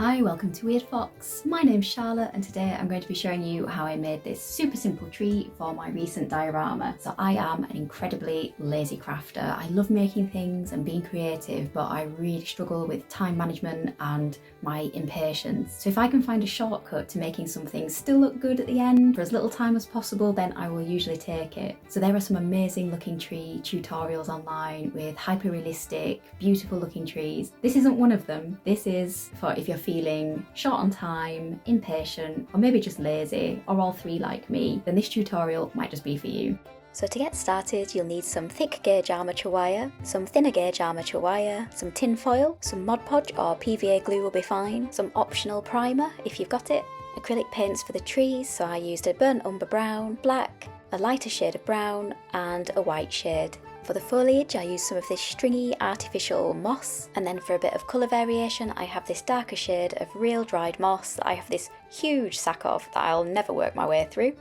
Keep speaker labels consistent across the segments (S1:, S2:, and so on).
S1: Hi, welcome to Weird Fox. My name's Charlotte and today I'm going to be showing you how I made this super simple tree for my recent diorama. So I am an incredibly lazy crafter. I love making things and being creative, but I really struggle with time management and my impatience. So if I can find a shortcut to making something still look good at the end for as little time as possible, then I will usually take it. So there are some amazing looking tree tutorials online with hyper realistic, beautiful looking trees. This isn't one of them. This is for if you're feeling short on time, impatient, or maybe just lazy, or all three like me, then this tutorial might just be for you.
S2: So to get started, you'll need some thick gauge armature wire, some thinner gauge armature wire, some tin foil, some Mod Podge or PVA glue will be fine, some optional primer if you've got it, acrylic paints for the trees, so I used a burnt umber brown, black, a lighter shade of brown, and a white shade. For the foliage, I use some of this stringy artificial moss, and then for a bit of colour variation I have this darker shade of real dried moss that I have this huge sack of that I'll never work my way through.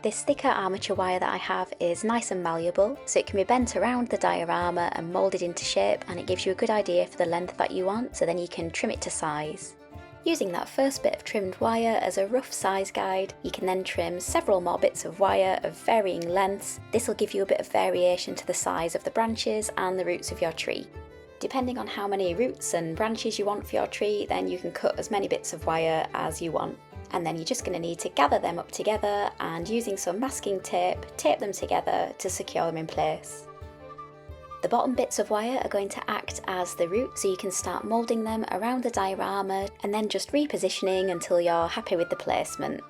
S2: This thicker armature wire that I have is nice and malleable, so it can be bent around the diorama and moulded into shape, and it gives you a good idea for the length that you want, so then you can trim it to size. Using that first bit of trimmed wire as a rough size guide, you can then trim several more bits of wire of varying lengths. This will give you a bit of variation to the size of the branches and the roots of your tree. Depending on how many roots and branches you want for your tree, then you can cut as many bits of wire as you want. And then you're just going to need to gather them up together and using some masking tape, tape them together to secure them in place. The bottom bits of wire are going to act as the root, so you can start moulding them around the diorama and then just repositioning until you're happy with the placement.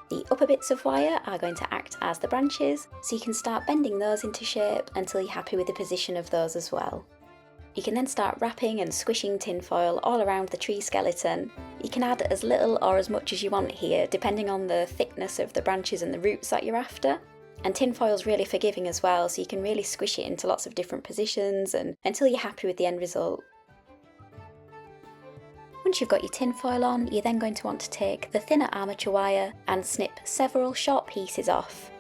S2: The upper bits of wire are going to act as the branches, so you can start bending those into shape until you're happy with the position of those as well. You can then start wrapping and squishing tinfoil all around the tree skeleton. You can add as little or as much as you want here, depending on the thickness of the branches and the roots that you're after. And tinfoil's really forgiving as well, so you can really squish it into lots of different positions and until you're happy with the end result. Once you've got your tinfoil on, you're then going to want to take the thinner armature wire and snip several short pieces off.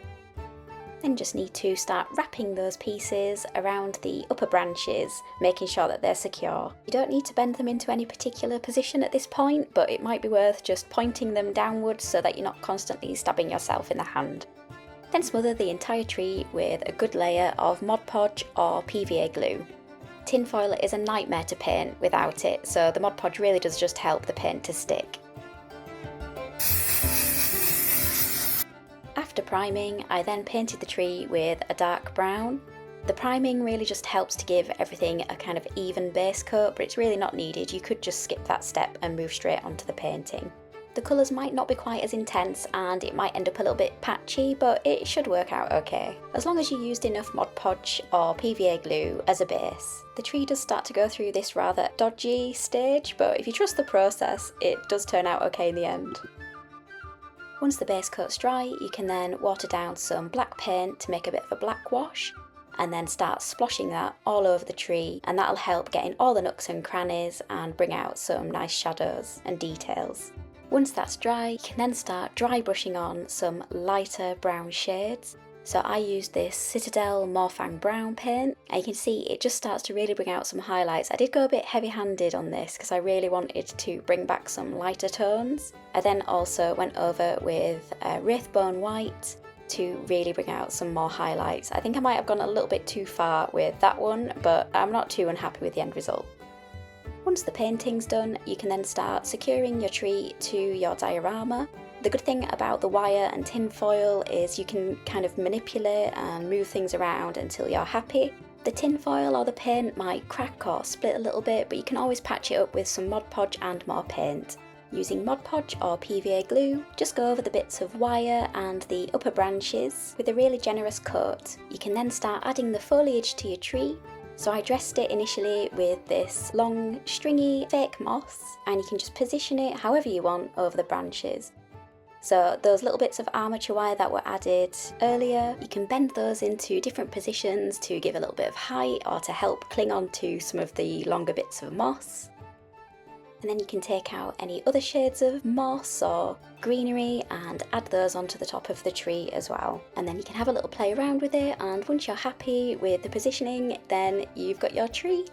S2: Then just need to start wrapping those pieces around the upper branches, making sure that they're secure. You don't need to bend them into any particular position at this point, but it might be worth just pointing them downwards so that you're not constantly stabbing yourself in the hand. Then smother the entire tree with a good layer of Mod Podge or PVA glue. Tinfoil is a nightmare to paint without it, so the Mod Podge really does just help the paint to stick. After priming, I then painted the tree with a dark brown. The priming really just helps to give everything a kind of even base coat, but it's really not needed. You could just skip that step and move straight onto the painting. The colours might not be quite as intense and it might end up a little bit patchy, but it should work out okay. As long as you used enough Mod Podge or PVA glue as a base. The tree does start to go through this rather dodgy stage, but if you trust the process, it does turn out okay in the end. Once the base coat's dry, you can then water down some black paint to make a bit of a black wash, and then start sploshing that all over the tree, and that'll help get in all the nooks and crannies and bring out some nice shadows and details. Once that's dry, you can then start dry brushing on some lighter brown shades. So I used this Citadel Morphang Brown paint, and you can see it just starts to really bring out some highlights. I did go a bit heavy-handed on this because I really wanted to bring back some lighter tones. I then also went over with Wraithbone White to really bring out some more highlights. I think I might have gone a little bit too far with that one, but I'm not too unhappy with the end result. Once the painting's done, you can then start securing your tree to your diorama. The good thing about the wire and tin foil is you can kind of manipulate and move things around until you're happy. The tin foil or the paint might crack or split a little bit, but you can always patch it up with some Mod Podge and more paint. Using Mod Podge or PVA glue, just go over the bits of wire and the upper branches with a really generous coat. You can then start adding the foliage to your tree. So I dressed it initially with this long stringy fake moss, and you can just position it however you want over the branches. So those little bits of armature wire that were added earlier, you can bend those into different positions to give a little bit of height or to help cling on to some of the longer bits of moss. And then you can take out any other shades of moss or greenery and add those onto the top of the tree as well. And then you can have a little play around with it, and once you're happy with the positioning, then you've got your tree.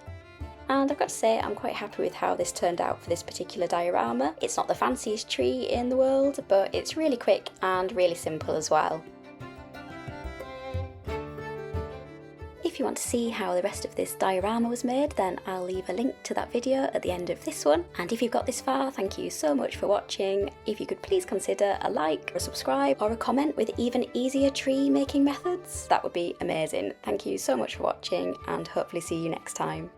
S2: And I've got to say I'm quite happy with how this turned out for this particular diorama. It's not the fanciest tree in the world, but it's really quick and really simple as well. If you want to see how the rest of this diorama was made, then I'll leave a link to that video at the end of this one. And if you've got this far, thank you so much for watching. If you could please consider a like, or a subscribe, or a comment with even easier tree making methods, that would be amazing. Thank you so much for watching, and hopefully see you next time.